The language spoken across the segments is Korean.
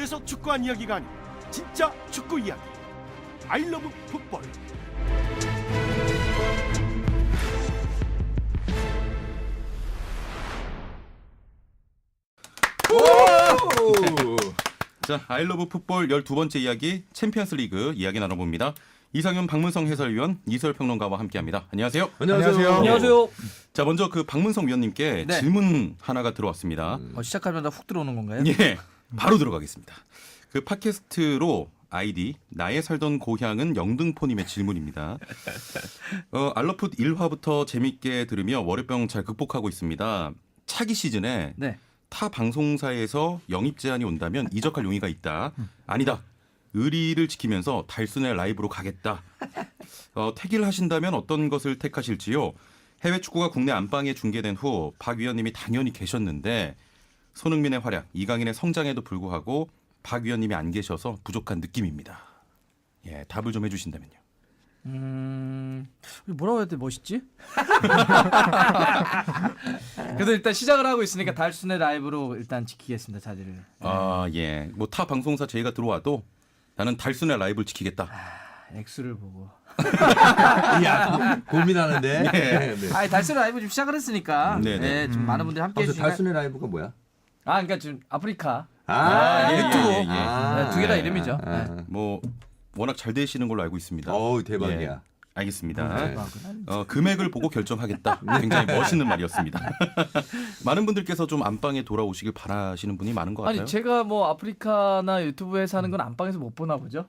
TV에서 축구한 이야기가 아닌 진짜 축구 이야기. 아이러브 풋볼. 자, 아이러브 풋볼 12번째 이야기 챔피언스 리그 이야기 나눠봅니다. 이상윤 박문성 해설위원, 이설 평론가와 함께합니다. 안녕하세요. 안녕하세요. 안녕하세요. 자, 먼저 그 박문성 위원님께 네. 질문 하나가 들어왔습니다. 시작하면 훅 들어오는 건가요? 예, 바로 들어가겠습니다. 그 팟캐스트로 아이디 나의 살던 고향은 영등포님의 질문입니다. 알러풋 1화부터 재밌게 들으며 월요병 잘 극복하고 있습니다. 차기 시즌에 네. 타 방송사에서 영입 제안이 온다면 이적할 용의가 있다. 아니다. 의리를 지키면서 달순의 라이브로 가겠다. 택일 하신다면 어떤 것을 택하실지요? 해외 축구가 국내 안방에 중계된 후 박 위원님이 당연히 계셨는데 손흥민의 활약, 이강인의 성장에도 불구하고 박 위원님이 안 계셔서 부족한 느낌입니다. 예, 답을 좀 해주신다면요. 뭐라고 해야 돼 멋있지? 그래도 일단 시작을 하고 있으니까 달순의 라이브로 일단 지키겠습니다 자리를. 아, 예. 뭐 타 방송사 제의가 들어와도 나는 달순의 라이브를 지키겠다. 액수를 보고. 야, 고민하는데. 네. 아, 달순의 라이브 좀 시작을 했으니까. 네네. 네, 좀 많은 분들이 함께 해주시니까. 달순의 라이브가 뭐야? 그러니까 지금 아프리카. 예, 유튜브. 예, 예. 두 개 다 이름이죠. 뭐 워낙 잘 되시는 걸로 알고 있습니다. 어우, 대박이야. 예, 알겠습니다. 네. 금액을 보고 결정하겠다. 굉장히 멋있는 말이었습니다. 많은 분들께서 좀 안방에 돌아오시길 바라시는 분이 많은 것 같아요. 아니 제가 뭐 아프리카나 유튜브에서 하는 건 안방에서 못 보나 보죠?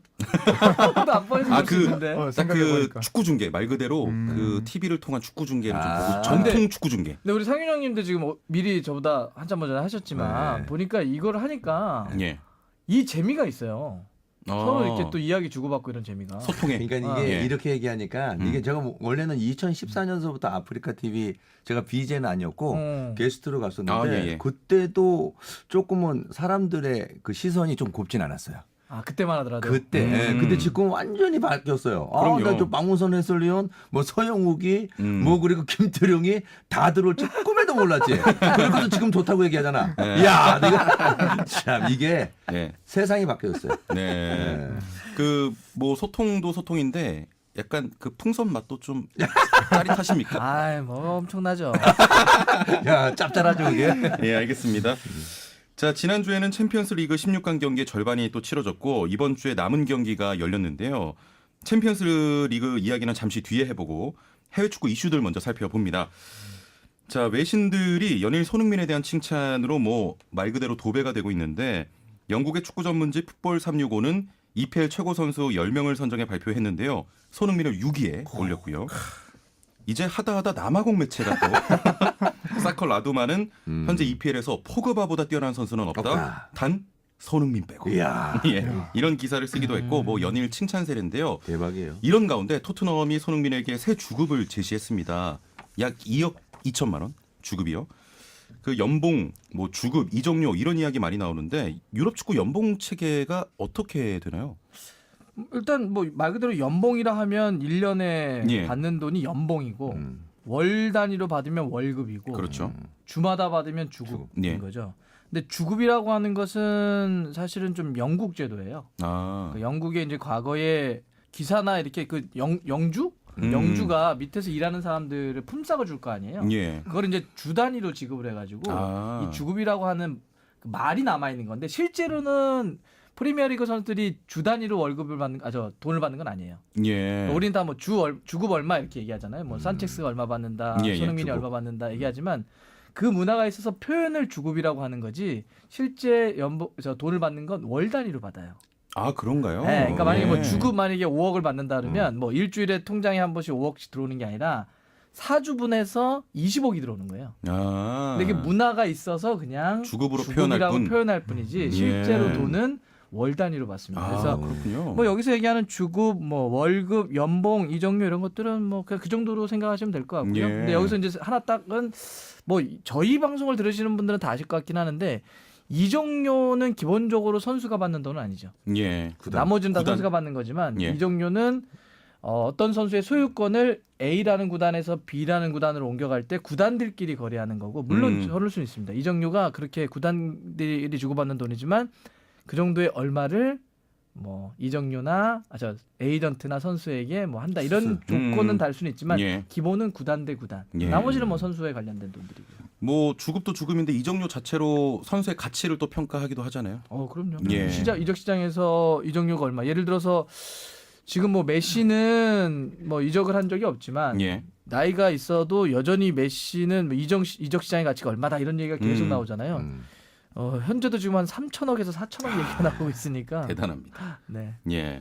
안방에서 볼 수 있는데. 딱 그 축구 중계 말 그대로 그 TV를 통한 축구 중계를 좀 보고 전통 근데- 축구 중계. 근데 우리 상윤 형님도 지금 미리 저보다 한참 먼저 하셨지만 네. 보니까 이걸 하니까 예. 이 재미가 있어요. 서로 이렇게 또 이야기 주고받고 이런 재미가. 소통에. 그러니까 이게 예. 이렇게 얘기하니까 이게 제가 원래는 2014년서부터 아프리카 TV 제가 BJ는 아니었고 게스트로 갔었는데 아, 예, 예. 그때도 조금은 사람들의 그 시선이 좀 곱진 않았어요. 그때만 하더라도. 그때. 예. 근데 지금 완전히 바뀌었어요. 그럼요. 나저 박문선 해설위원, 뭐 서영욱이, 음. 뭐 그리고 김태룡이 다 들어올지 꿈에도 몰랐지. 그래서 지금 좋다고 얘기하잖아. 네. 야, 내가 참 이게 네. 세상이 바뀌었어요. 네. 그 뭐 소통도 소통인데 약간 그 풍선 맛도 좀 짜릿하십니까? 아이 뭐 엄청나죠. 야, 짭짤하죠 이게. 예, 알겠습니다. 자, 지난주에는 챔피언스 리그 16강 경기의 절반이 또 치러졌고 이번 주에 남은 경기가 열렸는데요. 챔피언스 리그 이야기는 잠시 뒤에 해보고 해외 축구 이슈들 먼저 살펴봅니다. 자, 외신들이 연일 손흥민에 대한 칭찬으로 뭐 말 그대로 도배가 되고 있는데 영국의 축구 전문지 풋볼 365는 EPL 최고 선수 10명을 선정해 발표했는데요. 손흥민을 6위에 올렸고요. 이제 하다하다 남아공 매체가 또 사커 라두마는 현재 EPL에서 포그바보다 뛰어난 선수는 없다. 단 손흥민 빼고. 이야. 예, 이런 기사를 쓰기도 했고 뭐 연일 칭찬 세례인데요. 대박이에요. 이런 가운데 토트넘이 손흥민에게 새 주급을 제시했습니다. 약 2억 2천만 원 주급이요. 그 연봉, 뭐 주급, 이적료 이런 이야기 많이 나오는데 유럽 축구 연봉 체계가 어떻게 되나요? 일단 뭐 말 그대로 연봉이라 하면 1년에 예. 받는 돈이 연봉이고 월 단위로 받으면 월급이고 그렇죠. 주마다 받으면 주급인 예. 거죠. 근데 주급이라고 하는 것은 사실은 좀 영국 제도예요. 아, 그 영국의 이제 과거에 기사나 이렇게 그 영주? 영주가 밑에서 일하는 사람들을 품삯을 줄 거 아니에요. 예. 그걸 이제 주 단위로 지급을 해가지고 아. 이 주급이라고 하는 그 말이 남아 있는 건데 실제로는 프리미어리그 선수들이 주 단위로 월급을 받는 돈을 받는 건 아니에요. 예. 우리는 다 뭐 주급 얼마 이렇게 얘기하잖아요. 뭐 산체스가 얼마 받는다, 예, 예, 손흥민이 주급. 얼마 받는다 얘기하지만 그 문화가 있어서 표현을 주급이라고 하는 거지 실제 돈을 받는 건 월 단위로 받아요. 아, 그런가요? 네, 그러니까 만약에 예. 뭐 주급 만약에 5억을 받는다 그러면 뭐 일주일에 통장에 한 번씩 5억씩 들어오는 게 아니라 4주분해서 20억이 들어오는 거예요. 아. 근데 이게 문화가 있어서 그냥 주급으로 주급이라고 표현할 뿐. 뿐이지 실제로 예. 돈은 월 단위로 받습니다. 아, 그래서 그렇군요. 뭐 여기서 얘기하는 주급, 뭐 월급, 연봉, 이적료 이런 것들은 뭐 그냥 그 정도로 생각하시면 될 것 같고요. 예. 근데 여기서 이제 하나 딱은 뭐 저희 방송을 들으시는 분들은 다 아실 것 같긴 하는데 이적료는 기본적으로 선수가 받는 돈은 아니죠. 예. 나머지는 다 구단. 선수가 받는 거지만 예. 이적료는 어떤 선수의 소유권을 A라는 구단에서 B라는 구단으로 옮겨갈 때 구단들끼리 거래하는 거고 물론 저럴 수는 있습니다. 이적료가 그렇게 구단들이 주고받는 돈이지만 그 정도의 얼마를 뭐 이정료나 에이전트나 선수에게 뭐 한다 이런 조건은 달 수는 있지만 예. 기본은 구단 대 구단. 예. 나머지는 뭐 선수에 관련된 돈들이고요. 뭐 주급도 주급인데 이정료 자체로 선수의 가치를 또 평가하기도 하잖아요. 그럼요. 예. 이적 시장에서 이정료가 얼마? 예를 들어서 지금 뭐 메시는 뭐 이적을 한 적이 없지만 예. 나이가 있어도 여전히 메시는 뭐 이적 시장의 가치가 얼마다 이런 얘기가 계속 나오잖아요. 현재도 지금 한 3천억에서 4천억 얘기가 나오고 있으니까 대단합니다. 네. 예.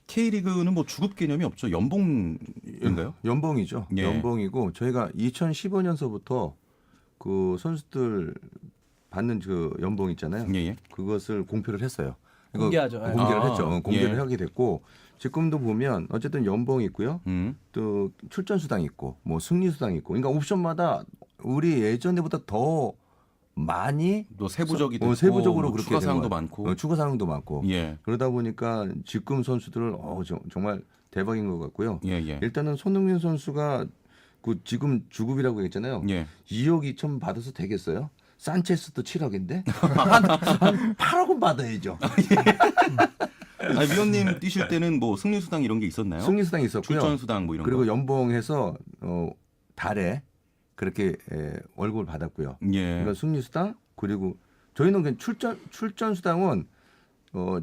K리그는 뭐 주급 개념이 없죠. 연봉인가요? 연봉이죠. 예. 연봉이고 저희가 2015년서부터 그 선수들 받는 그 연봉 있잖아요. 예, 예. 그것을 공표를 했어요. 이거 공개하죠. 공개를 아, 했죠. 공개를 예. 하게 됐고 지금도 보면 어쨌든 연봉이 있고요. 또 출전 수당 있고 뭐 승리 수당 있고. 그러니까 옵션마다 우리 예전에보다 더 많이 또 세부적이도 있고, 세부적으로 뭐 그렇게 추가 되는 사항도 거예요. 많고. 추가 사항도 많고. 예. 그러다 보니까 지금 선수들 정말 대박인 것 같고요. 예, 예. 일단은 손흥민 선수가 그 지금 주급이라고 했잖아요. 예. 2억 2천 받아서 되겠어요? 산체스도 7억인데 한 8억은 받아야죠. 아니, 위원님 뛰실 때는 뭐 승리 수당 이런 게 있었나요? 승리 수당이 있었고요. 출전 수당 뭐 이런 그리고 거. 연봉해서 달에 그렇게 월급을 받았고요. 예. 그러니까 승리 수당 그리고 저희는 그냥 출전 수당은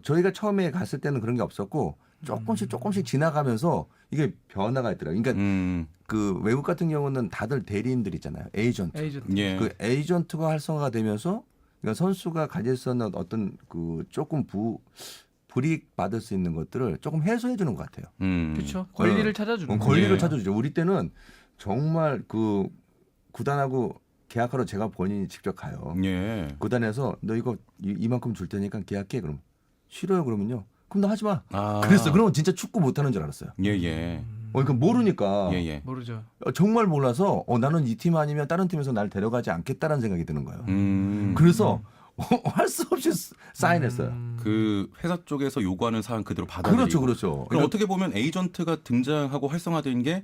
저희가 처음에 갔을 때는 그런 게 없었고 조금씩 지나가면서 이게 변화가 있더라고요. 그러니까 그 외국 같은 경우는 다들 대리인들 있잖아요. 에이전트. 예. 그 에이전트가 활성화가 되면서 그러니까 선수가 가질 수 있는 어떤 그 조금 불이익 받을 수 있는 것들을 조금 해소해 주는 것 같아요. 그렇죠. 권리를 찾아주는 거죠. 권리를 예. 찾아주죠. 우리 때는 정말 그 구단하고 계약하러 제가 본인이 직접 가요. 예. 구단에서 너 이거 이만큼 줄 테니까 계약해. 그럼 싫어요. 그러면요. 그럼 너 하지 마. 아. 그랬어. 그러면 진짜 축구 못하는 줄 알았어요. 예, 예. 그러니까 모르니까 예, 예. 모르죠. 정말 몰라서 나는 이 팀 아니면 다른 팀에서 날 데려가지 않겠다라는 생각이 드는 거예요. 그래서 할 수 없이 사인했어요. 그 회사 쪽에서 요구하는 사항 그대로 받아들이고. 그렇죠. 그럼 어떻게 보면 에이전트가 등장하고 활성화된 게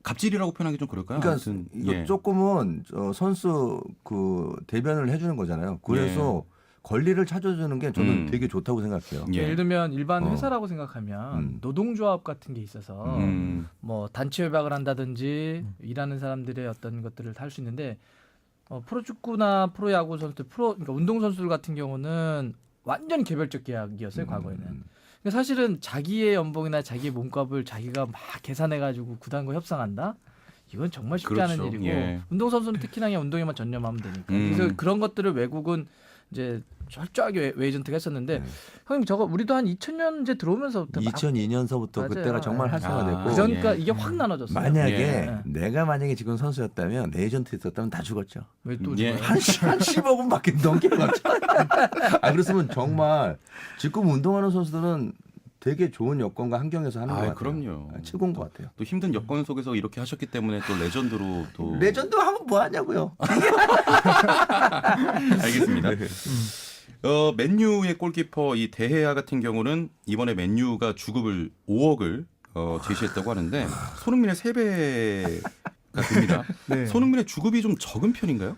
갑질이라고 표현하기 좀 그럴까요? 그러니까 아무튼, 이거 예. 조금은 선수 그 대변을 해주는 거잖아요. 그래서 권리를 찾아주는 게 저는 되게 좋다고 생각해요. 예. 예를 들면 일반 회사라고 생각하면 노동조합 같은 게 있어서 뭐 단체 협약을 한다든지 일하는 사람들의 어떤 것들을 할 수 있는데 프로축구나 프로야구 선수들, 그러니까 운동선수들 같은 경우는 완전히 개별적 계약이었어요 과거에는. 그러니까 사실은 자기의 연봉이나 자기의 몸값을 자기가 막 계산해가지고 구단과 협상한다. 이건 정말 쉽지 그렇죠. 않은 일이고 예. 운동선수는 특히나 그냥 운동에만 전념하면 되니까. 그래서 그런 것들을 외국은 이제 철저하게 에이전트가 했었는데 형님 저거 우리도 한 2000년제 들어오면서부터 2002년서부터 맞아요. 그때가 정말 활성화됐고 그러니까 예. 이게 확 나눠졌어요. 만약에 예. 내가 만약에 지금 선수였다면 에이전트 있었다면 다 죽었죠. 왜 또 예. 죽어요? 한 10억은 넘게 갔죠. 그랬으면 정말 지금 운동하는 선수들은 되게 좋은 여건과 환경에서 하는 것 같아요. 그럼요. 최고인 것 같아요. 또 힘든 여건 속에서 이렇게 하셨기 때문에 또 레전드로 또 레전드 하면 뭐 하냐고요. 알겠습니다. 맨유의 골키퍼 이 데헤아 같은 경우는 이번에 맨유가 주급을 5억을 제시했다고 하는데 손흥민의 3배가 됩니다. 네. 손흥민의 주급이 좀 적은 편인가요?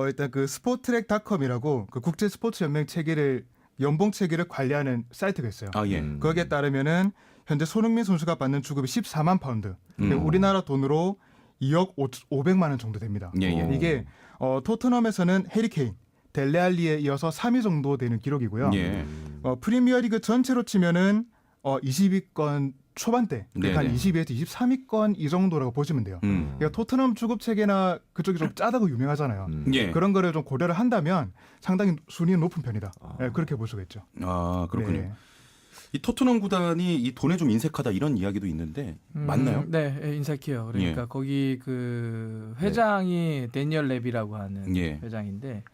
일단 그 스포트랙닷컴이라고 그 국제 스포츠 연맹 체계를 연봉 체계를 관리하는 사이트가 있어요. 아 예. 거기에 따르면은 현재 손흥민 선수가 받는 주급이 14만 파운드. 우리나라 돈으로 2억 500만 원 정도 됩니다. 예, 예. 이게 토트넘에서는 해리 케인, 델레 알리에 이어서 3위 정도 되는 기록이고요. 예. 프리미어리그 전체로 치면은 20위권 초반대, 그러니까 한 네네. 20위에서 23위권 이 정도라고 보시면 돼요. 그러니까 토트넘 주급 체계나 그쪽이 좀 짜다고 유명하잖아요. 예. 그런 거를 좀 고려를 한다면 상당히 순위는 높은 편이다. 네, 그렇게 볼 수가 있죠. 아 그렇군요. 네. 이 토트넘 구단이 이 돈에 좀 인색하다 이런 이야기도 있는데 맞나요? 네, 인사키요. 그러니까 거기 그 회장이 데니얼 레비라고 하는 예. 회장인데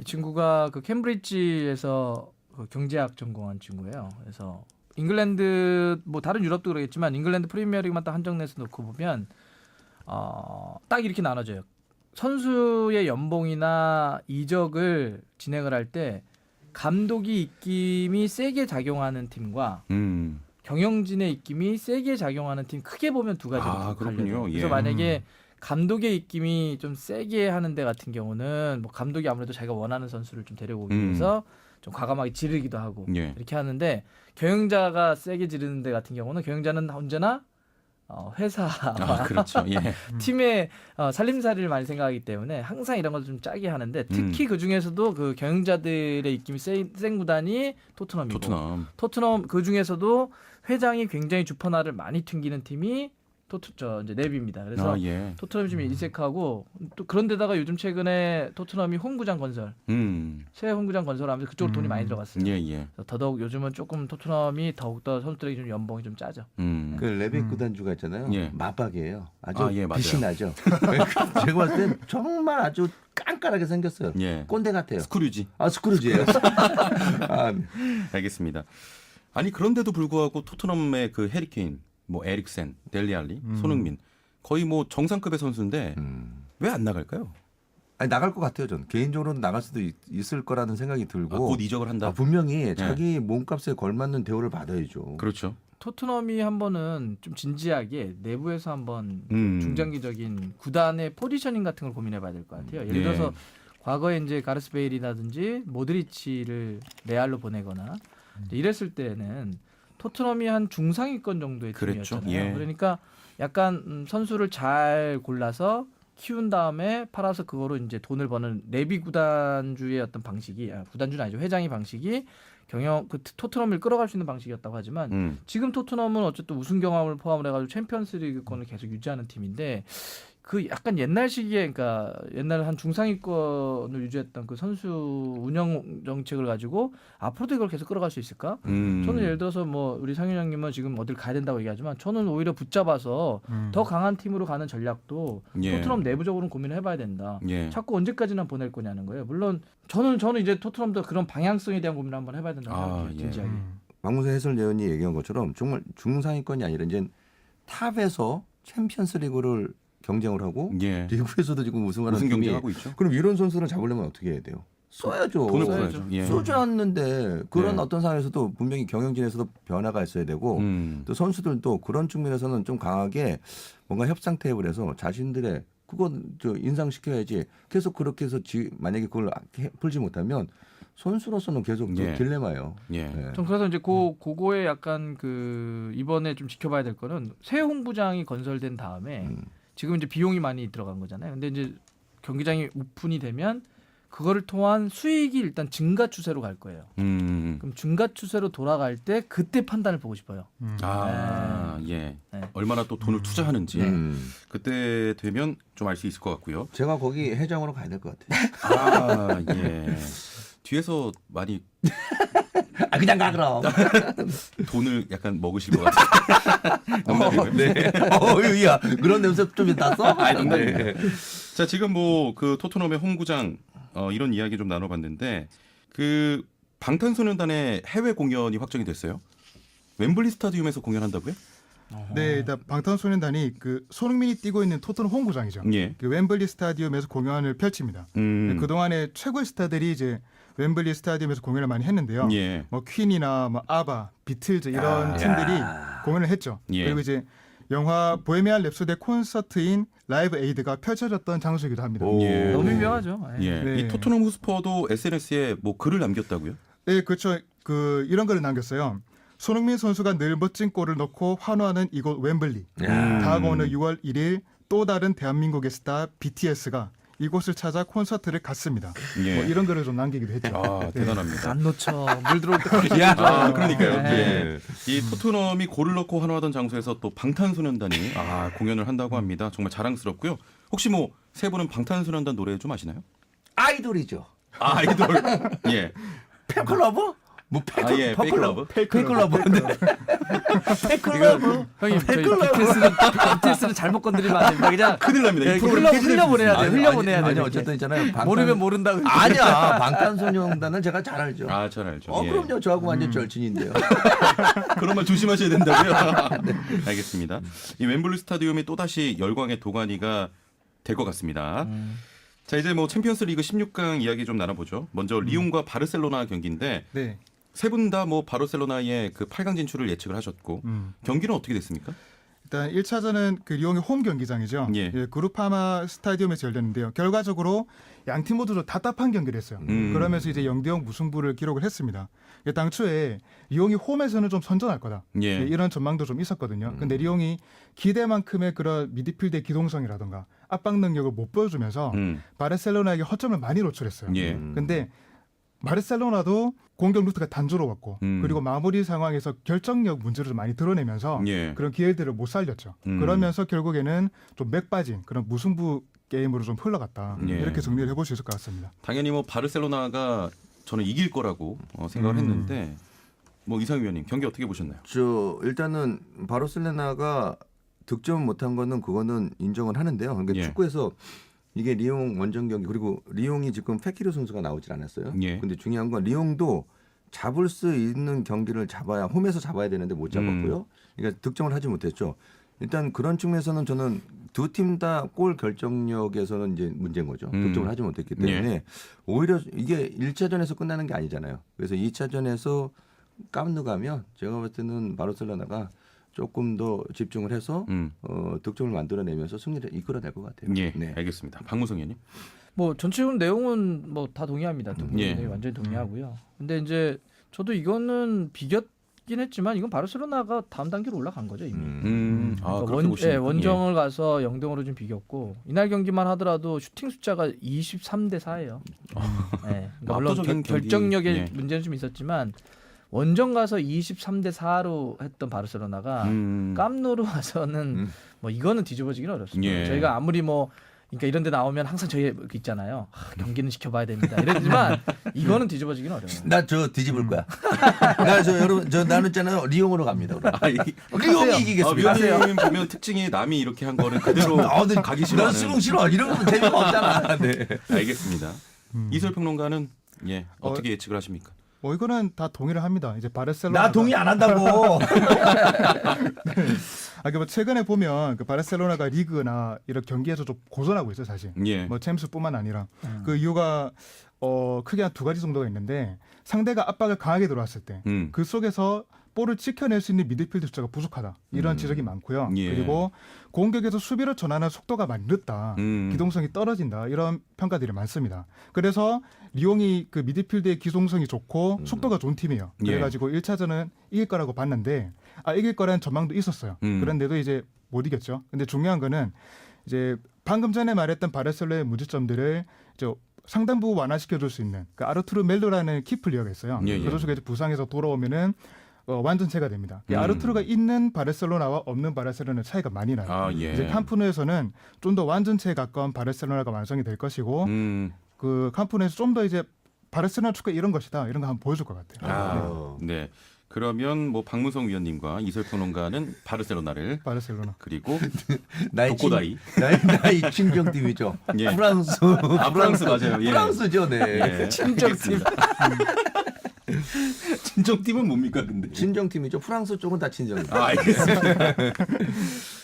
이 친구가 그 캠브리지에서 그 경제학 전공한 친구예요. 그래서 잉글랜드 뭐 다른 유럽도 그러겠지만 잉글랜드 프리미어리그만 딱 한정내서 놓고 보면 딱 이렇게 나눠져요. 선수의 연봉이나 이적을 진행을 할 때 감독이 입김이 세게 작용하는 팀과 경영진의 입김이 세게 작용하는 팀 크게 보면 두 가지로 그렇군요. 갈려요. 예. 그래서 만약에 감독의 입김이 좀 세게 하는 데 같은 경우는 뭐 감독이 아무래도 자기가 원하는 선수를 좀 데려오기 위해서 좀 과감하게 지르기도 하고 예. 이렇게 하는데 경영자가 세게 지르는 데 같은 경우는 경영자는 언제나 회사와 아, 그렇죠. 예. 팀의 살림살이를 많이 생각하기 때문에 항상 이런 걸 좀 짜게 하는데 특히 그 중에서도 그 경영자들의 입김이 센 구단이 토트넘이고 토트넘 그 중에서도 회장이 굉장히 주퍼날을 많이 튕기는 팀이 이제 네비입니다. 그래서 예. 토트넘이 좀 일색하고 또 그런데다가 요즘 최근에 토트넘이 홈구장 건설, 새 홈구장 건설하면서 그쪽으로 돈이 많이 들어갔어요. 예, 예. 그래서 더더욱 요즘은 조금 토트넘이 더욱더 선수들에게 좀 연봉이 좀 짜죠. 그 레벨 구단주가 있잖아요. 예. 맞박이에요. 아주 예, 맞아요. 빛이 나죠. 제가 봤을 땐 정말 아주 깐깐하게 생겼어요. 예. 꼰대 같아요. 스크루지. 스크루지예요. 알겠습니다. 아니 그런데도 불구하고 토트넘의 그 해리케인, 뭐 에릭센, 델리알리, 손흥민 거의 뭐 정상급의 선수인데 왜 안 나갈까요? 아니 나갈 것 같아요. 전 개인적으로는 나갈 수도 있을 거라는 생각이 들고 곧 이적을 한다. 분명히 자기 몸값에 걸맞는 대우를 받아야죠. 그렇죠. 토트넘이 한번은 좀 진지하게 내부에서 한번 중장기적인 구단의 포지셔닝 같은 걸 고민해봐야 될 것 같아요. 예를 들어서 과거에 이제 가르스 베일이라든지 모드리치를 레알로 보내거나 이랬을 때는 토트넘이 한 중상위권 정도의 그랬죠. 팀이었잖아요. 예. 그러니까 약간 선수를 잘 골라서 키운 다음에 팔아서 그거로 이제 돈을 버는 레비 구단주의 어떤 방식이 구단주는 아니죠. 회장의 방식이 토트넘을 끌어갈 수 있는 방식이었다고 하지만 지금 토트넘은 어쨌든 우승 경험을 포함을 해가지고 챔피언스리그권을 계속 유지하는 팀인데 그 약간 옛날 시기에 그러니까 옛날 한 중상위권을 유지했던 그 선수 운영 정책을 가지고 앞으로도 이걸 계속 끌어갈 수 있을까? 저는 예를 들어서 뭐 우리 상윤형님은 지금 어딜 가야 된다고 얘기하지만 저는 오히려 붙잡아서 더 강한 팀으로 가는 전략도 토트넘 내부적으로는 고민을 해봐야 된다. 자꾸 언제까지나 보낼 거냐는 거예요. 물론 저는 이제 토트넘도 그런 방향성에 대한 고민을 한번 해봐야 된다고 생각해요. 진지하게. 박문세 해설위원이 얘기한 것처럼 정말 중상위권이 아니라 이제 탑에서 챔피언스리그를 경쟁을 하고 리그에서도 지금 우승하는 우승 팀이 경쟁하고 있죠. 그럼 이런 선수를 잡으려면 어떻게 해야 돼요? 써야죠. 돈을 벌어야죠. 쏘지 않는데 그런 어떤 상황에서도 분명히 경영진에서도 변화가 있어야 되고 또 선수들도 그런 측면에서는 좀 강하게 뭔가 협상 테이블 해서 자신들의 그건 인상시켜야지 계속 그렇게 해서 만약에 그걸 풀지 못하면 선수로서는 계속 딜레마예요. 좀 그래서 이제 그거에 약간 이번에 좀 지켜봐야 될 거는 새 홍구장이 건설된 다음에 지금 이제 비용이 많이 들어간 거잖아요. 근데 이제 경기장이 오픈이 되면 그거를 통한 수익이 일단 증가 추세로 갈 거예요. 그럼 증가 추세로 돌아갈 때 그때 판단을 보고 싶어요. 얼마나 또 돈을 투자하는지 그때 되면 좀 알 수 있을 것 같고요. 제가 거기 회장으로 가야 될 것 같아요. 뒤에서 많이 그냥 가 그럼. 돈을 약간 먹으실 것 같아요. 농담이고요. 야, 그런 냄새 좀 났어? 농담이에요. 자, 지금 뭐 그 토트넘의 홈구장 이런 이야기 좀 나눠봤는데 그 방탄소년단의 해외 공연이 확정이 됐어요. 웸블리 스타디움에서 공연한다고요? 네, 일단 방탄소년단이 그 손흥민이 뛰고 있는 토트넘 홈구장이죠. 그 웸블리 스타디움에서 공연을 펼칩니다. 그 동안에 최고의 스타들이 이제 웸블리 스타디움에서 공연을 많이 했는데요. 뭐 퀸이나 뭐 아바, 비틀즈 이런 팀들이 공연을 했죠. 그리고 이제 영화 보헤미안 랩소디의 콘서트인 라이브 에이드가 펼쳐졌던 장소이기도 합니다. 너무 유명하죠. 이 토트넘 후스퍼도 SNS에 뭐 글을 남겼다고요? 네, 그렇죠. 이런 글을 남겼어요. 손흥민 선수가 늘 멋진 골을 넣고 환호하는 이곳 웸블리. 다가오는 6월 1일 또 다른 대한민국의 스타 BTS가 이곳을 찾아 콘서트를 갔습니다. 뭐 이런 글을 좀 남기기도 했죠. 대단합니다. 안 놓쳐. 물 들어올 때까지. 그러니까요. 이 토트넘이 골을 넣고 환호하던 장소에서 또 방탄소년단이 공연을 한다고 합니다. 정말 자랑스럽고요. 혹시 뭐 세 분은 방탄소년단 노래 좀 아시나요? 아이돌이죠. 아이돌. 팬클러브? 뭐 페이클러브? 페이클러브. 페이클러브. 형님, 저희 BTS는 잘못 건드리면 안 됩니다. 그냥 큰일 납니다. 이 프로그램 흘려보내야 돼요. 흘려보내야 돼요. 아니 어쨌든 있잖아요. 모르면 모른다고. 아니야. 방탄소년단은 제가 잘 알죠. 잘 알죠. 그럼요. 저하고 완전 절친인데요. 그런 말 조심하셔야 된다고요? 알겠습니다. 이 웸블리 스타디움이 또다시 열광의 도가니가 될 것 같습니다. 자, 이제 뭐 챔피언스 리그 16강 이야기 좀 나눠보죠. 먼저 리옹과 바르셀로나 경기인데 세 분 다 뭐 바르셀로나의 그 8강 진출을 예측을 하셨고 경기는 어떻게 됐습니까? 일단 1차전은 그 리옹의 홈 경기장이죠. 예. 예, 그룹파마 스타디움에서 열렸는데요. 결과적으로 양 팀 모두 좀 답답한 경기를 했어요. 그러면서 이제 0대0 무승부를 기록을 했습니다. 당초에 리옹이 홈에서는 좀 선전할 거다. 예. 예, 이런 전망도 좀 있었거든요. 근데 리옹이 기대만큼의 그런 미드필드의 기동성이라든가 압박 능력을 못 보여주면서 바르셀로나에게 허점을 많이 노출했어요. 예. 근데 바르셀로나도 공격 루트가 단조로웠고 그리고 마무리 상황에서 결정력 문제를 좀 많이 드러내면서 예. 그런 기회들을 못 살렸죠. 그러면서 결국에는 좀 맥 빠진 그런 무승부 게임으로 좀 흘러갔다. 예. 이렇게 정리를 해볼 수 있을 것 같습니다. 당연히 뭐 바르셀로나가 저는 이길 거라고 생각을 했는데 뭐 이상희 위원님 경기 어떻게 보셨나요? 저 일단은 바르셀로나가 득점 못한 거는 그거는 인정을 하는데요. 그러니까 예. 축구에서 이게 리옹 원정 경기 그리고 리옹이 지금 페키르 선수가 나오질 않았어요. 예. 근데 중요한 건 리옹도 잡을 수 있는 경기를 잡아야 홈에서 잡아야 되는데 못 잡았고요. 그러니까 득점을 하지 못했죠. 일단 그런 측면에서는 저는 두 팀 다 골 결정력에서는 이제 문제인 거죠. 득점을 하지 못했기 때문에 예. 오히려 이게 1차전에서 끝나는 게 아니잖아요. 그래서 2차전에서 깜누 가면 제가 볼 때는 바르셀로나가 조금 더 집중을 해서 득점을 만들어내면서 승리를 이끌어낼 것 같아요. 예, 네. 알겠습니다. 박무성 의원님. 뭐 전체적으로 내용은 뭐 다 동의합니다. 예. 네, 완전히 동의하고요. 근데 이제 저도 이거는 비겼긴 했지만 이건 바르셀로나가 다음 단계로 올라간 거죠 이미. 아, 그러니까 그렇게 원정을 가서 0-0으로 좀 비겼고 이날 경기만 하더라도 슈팅 숫자가 23대 4예요. 네. 그러니까 물론 압도적인 결정력의 경기. 예. 문제는 좀 있었지만 원정 가서 23대 4로 했던 바르셀로나가 깜노로 와서는 뭐 이거는 뒤집어지기는 어렵습니다. 예. 저희가 아무리 뭐 그러니까 이런 데 나오면 항상 저희 있잖아요. 경기는 지켜봐야 됩니다. 이랬지만 이거는 뒤집어지기는 어려워요. 나 저 뒤집을 거야. 나 저 여러분 저 나는 있잖아요. 리옹으로 갑니다. 리옹이 이기겠습니다. 위원님 보면 특징이 남이 이렇게 한 거를 그대로 가기 난 싫어하는. 수능 싫어. 이런 건 재미가 없잖아. 네. 알겠습니다. 이설 평론가는 어떻게 예측을 하십니까? 뭐 이거는 다 동의를 합니다. 이제 바르셀로나 나 동의 안 한다고. 뭐 최근에 보면 그 바르셀로나가 리그나 이런 경기에서 좀 고전하고 있어요, 사실. 예. 뭐 챔스뿐만 아니라 그 이유가 크게 한 두 가지 정도가 있는데 상대가 압박을 강하게 들어왔을 때 그 속에서 볼을 지켜낼 수 있는 미드필드 숫자가 부족하다 이런 지적이 많고요. 예. 그리고 공격에서 수비로 전환하는 속도가 많이 늦다, 기동성이 떨어진다 이런 평가들이 많습니다. 그래서 리옹이 그 미드필드의 기동성이 좋고 속도가 좋은 팀이에요. 그래가지고 1차전은 이길 거라고 봤는데 이길 거라는 전망도 있었어요. 그런데도 이제 못 이겼죠. 근데 중요한 거는 이제 방금 전에 말했던 바르셀로나의 문제점들을 이제 상당부 완화시켜줄 수 있는 그 아르투르 멜로라는 키플레이어가 있어요. 예, 예. 그 선수가 이제 부상해서 돌아오면은 완전체가 됩니다. 아르투르가 있는 바르셀로나와 없는 바르셀로나의 차이가 많이 나요. 이제 캄프누에서는 좀 더 완전체에 가까운 바르셀로나가 완성이 될 것이고 그 캄프누에서 좀 더 이제 바르셀로나 축구 이런 것이다 이런 거 한번 보여줄 것 같아요. 네. 그러면 뭐 박무성 위원님과 이설 평론가는 바르셀로나를 바르셀로나 그리고 나의 독고다이. 나의 친정팀이죠. 예. 프랑스. 프랑스 맞아요. 예. 프랑스죠, 네. 예. 친정팀. 친정팀은 뭡니까 근데? 친정팀이죠. 프랑스 쪽은 다 친정이죠. 알겠습니다.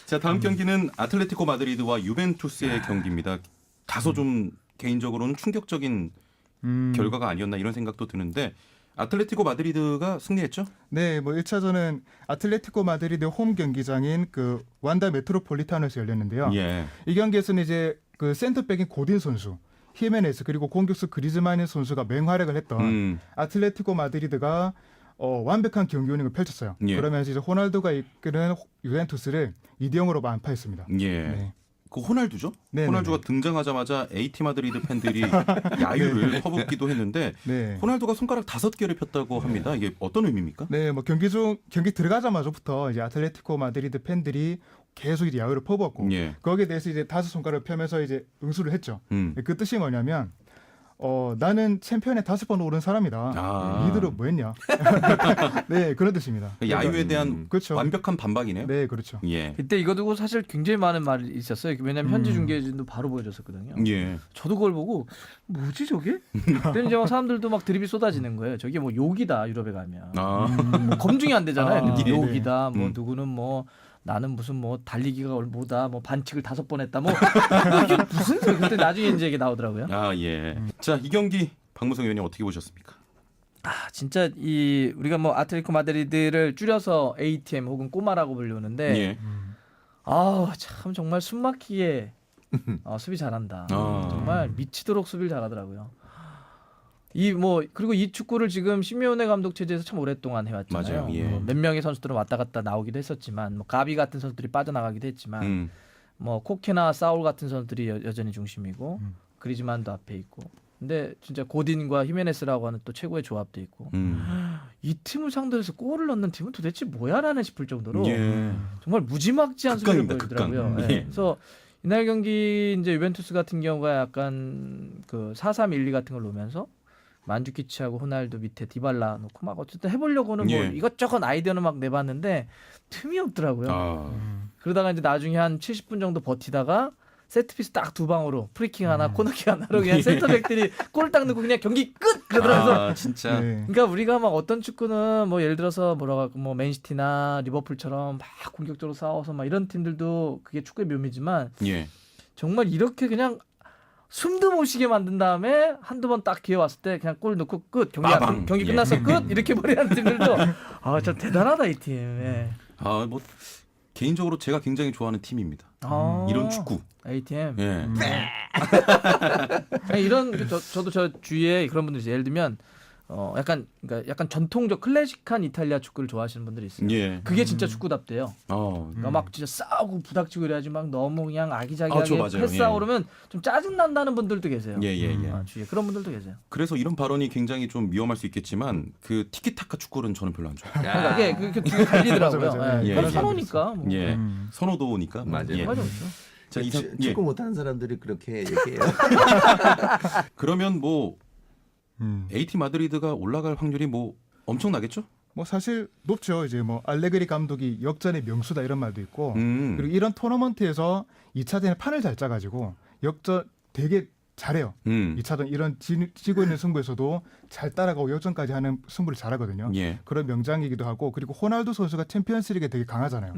자, 다음 경기는 아틀레티코 마드리드와 유벤투스의 경기입니다. 다소 좀 개인적으로는 충격적인 결과가 아니었나 이런 생각도 드는데 아틀레티코 마드리드가 승리했죠? 네, 뭐 1차전은 아틀레티코 마드리드 홈 경기장인 그 완다 메트로폴리타노에서 열렸는데요. 예. 이 경기에서는 이제 그 센터백인 고딘 선수, 히메네스 그리고 공격수 그리즈만 선수가 맹활약을 했던 아틀레티코 마드리드가 완벽한 경기 운영을 펼쳤어요. 예. 그러면서 이제 호날두가 이끄는 유벤투스를 2대0으로 만파했습니다. 예. 네. 그 호날두죠? 네네네. 호날두가 등장하자마자 AT 마드리드 팬들이 야유를 퍼붓기도 했는데 네. 호날두가 손가락 5개를 폈다고 합니다. 이게 어떤 의미입니까? 네, 뭐 경기 들어가자마자부터 이제 아틀레티코 마드리드 팬들이 계속 이제 야유를 퍼부었고 거기에 대해서 이제 5손가락을 펴면서 이제 응수를 했죠. 그 뜻이 뭐냐면 나는 챔피언에 5번 오른 사람이다. 니들은 뭐 했냐? 네, 그런 뜻입니다. 야유에 대한 그렇죠. 완벽한 반박이네요. 네, 그렇죠. 예. 그때 이거 두고 사실 굉장히 많은 말이 있었어요. 왜냐하면 현지 중계진도 바로 보여줬었거든요. 예. 저도 그걸 보고 뭐지 저게? 그때 이제 막 사람들도 막 드립이 쏟아지는 거예요. 저게 뭐 욕이다 유럽에 가면. 뭐 검증이 안 되잖아요. 욕이다. 뭐 누구는 뭐 나는 무슨 뭐 달리기가 뭐다 뭐 반칙을 5번 했다 뭐 이게 무슨 소리? 그때 나중에 이제 이게 나오더라고요. 예. 자, 이 경기 박무성 의원님 어떻게 보셨습니까? 진짜 이 우리가 뭐 아틀레티코 마드리드를 줄여서 ATM 혹은 꼬마라고 불리는데 참 정말 숨막히게 수비 잘한다. 정말 미치도록 수비를 잘하더라고요. 그리고 이 축구를 지금 시메오네 감독 체제에서 참 오랫동안 해왔잖아요. 맞아요. 예. 몇 명의 선수들은 왔다 갔다 나오기도 했었지만, 가비 같은 선수들이 빠져나가기도 했지만, 코케나 사울 같은 선수들이 여전히 중심이고, 그리즈만도 앞에 있고. 근데 진짜 고딘과 히메네스라고 하는 또 최고의 조합도 있고, 이 팀을 상대로 해서 골을 넣는 팀은 도대체 뭐야라는 싶을 정도로 정말 무지막지한 수비를 보여주더라고요. 예. 그래서 이날 경기 이제 유벤투스 같은 경우가 약간 그 4-3-1-2 같은 걸 놓으면서 만주키치하고 호날두 밑에 디발라 놓고 막 어쨌든 해보려고는 뭐 이것저것 아이디어는 막 내봤는데 틈이 없더라고요. 그러다가 이제 나중에 한 70분 정도 버티다가 세트피스 딱 두 방으로 프리킹 하나 코너킥 하나로 그냥 센터백들이 골 딱 넣고 그냥 경기 끝 그러더라고요. 진짜. 그러니까 우리가 막 어떤 축구는 뭐 예를 들어서 뭐 맨시티나 리버풀처럼 막 공격적으로 싸워서 막 이런 팀들도 그게 축구의 묘미지만 정말 이렇게 그냥 숨도 못 쉬게 만든 다음에 한두 번 딱 기회 왔을 때 그냥 골 넣고 끝 경기 끝났어 끝 이렇게 버리는 팀들도 진짜 대단하다 이 팀. 뭐 개인적으로 제가 굉장히 좋아하는 팀입니다. 이런 축구. ATM. 이런 저도 저 주위에 그런 분들이 있어요. 예를 들면 약간 전통적 클래식한 이탈리아 축구를 좋아하시는 분들이 있어요. 그게 진짜 축구답대요. 그러니까 막 진짜 싸우고 부닥치고 이래야지 막 너무 그냥 아기자기하게 패스아웃하면 좀 짜증 난다는 분들도 계세요. 주위에 그런 분들도 계세요. 그래서 이런 발언이 굉장히 좀 위험할 수 있겠지만 그 티키타카 축구는 저는 별로 안 좋아해요. 그러니까 이게 되게 갈리더라고요. 맞아. 선호니까. 선호도니까. 맞아요. 자, 축구 못하는 사람들이 그렇게 얘기해요. 그러면 뭐 AT 마드리드가 올라갈 확률이 뭐 엄청나겠죠? 뭐 사실 높죠. 이제 뭐 알레그리 감독이 역전의 명수다 이런 말도 있고 그리고 이런 토너먼트에서 2차전에 판을 잘 짜가지고 역전 되게 잘해요. 2차전 이런 지고 있는 승부에서도 잘 따라가고 역전까지 하는 승부를 잘하거든요. 그런 명장이기도 하고 그리고 호날두 선수가 챔피언스리그에 되게 강하잖아요.